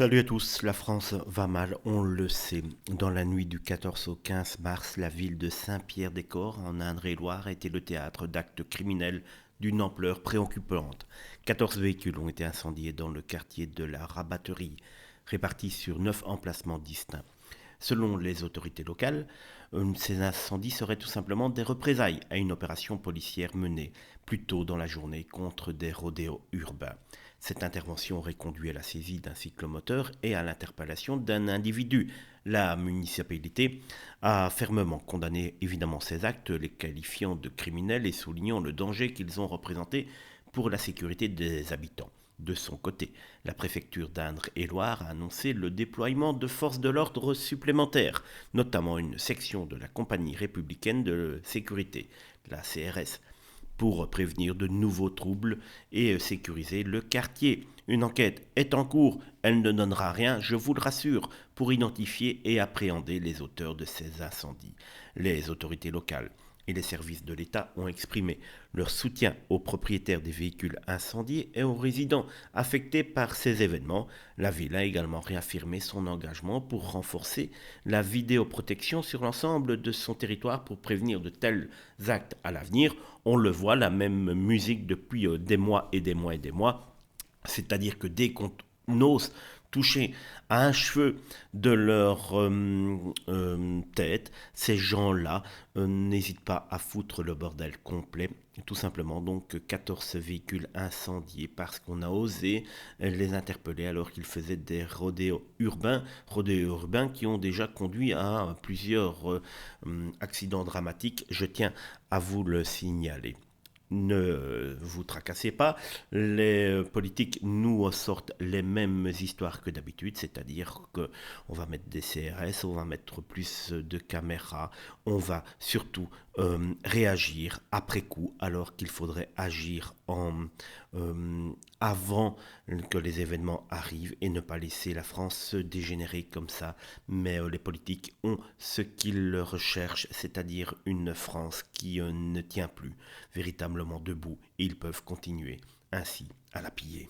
Salut à tous, la France va mal, on le sait. Dans la nuit du 14 au 15 mars, la ville de Saint-Pierre-des-Corps, en Indre-et-Loire, a été le théâtre d'actes criminels d'une ampleur préoccupante. 14 véhicules ont été incendiés dans le quartier de la Rabatterie, répartis sur 9 emplacements distincts. Selon les autorités locales, ces incendies seraient tout simplement des représailles à une opération policière menée plus tôt dans la journée contre des rodéos urbains. Cette intervention aurait conduit à la saisie d'un cyclomoteur et à l'interpellation d'un individu. La municipalité a fermement condamné évidemment ces actes, les qualifiant de criminels et soulignant le danger qu'ils ont représenté pour la sécurité des habitants. De son côté, la préfecture d'Indre-et-Loire a annoncé le déploiement de forces de l'ordre supplémentaires, notamment une section de la compagnie républicaine de sécurité, la CRS, pour prévenir de nouveaux troubles et sécuriser le quartier. Une enquête est en cours, elle ne donnera rien, je vous le rassure, pour identifier et appréhender les auteurs de ces incendies. Les autorités locales et les services de l'État ont exprimé leur soutien aux propriétaires des véhicules incendiés et aux résidents affectés par ces événements. La ville a également réaffirmé son engagement pour renforcer la vidéoprotection sur l'ensemble de son territoire pour prévenir de tels actes à l'avenir. On le voit, la même musique depuis des mois et des mois et des mois. C'est-à-dire que dès qu'on ose toucher à un cheveu de leur tête, ces gens-là n'hésitent pas à foutre le bordel complet. Tout simplement, donc 14 véhicules incendiés parce qu'on a osé les interpeller alors qu'ils faisaient des rodéos urbains qui ont déjà conduit à plusieurs accidents dramatiques. Je tiens à vous le signaler. Ne vous tracassez pas, les politiques nous sortent les mêmes histoires que d'habitude, c'est-à-dire qu'on va mettre des CRS, on va mettre plus de caméras, on va surtout réagir après coup, alors qu'il faudrait agir avant que les événements arrivent et ne pas laisser la France se dégénérer comme ça. Mais les politiques ont ce qu'ils recherchent, c'est-à-dire une France qui ne tient plus véritablement debout et ils peuvent continuer ainsi à la piller.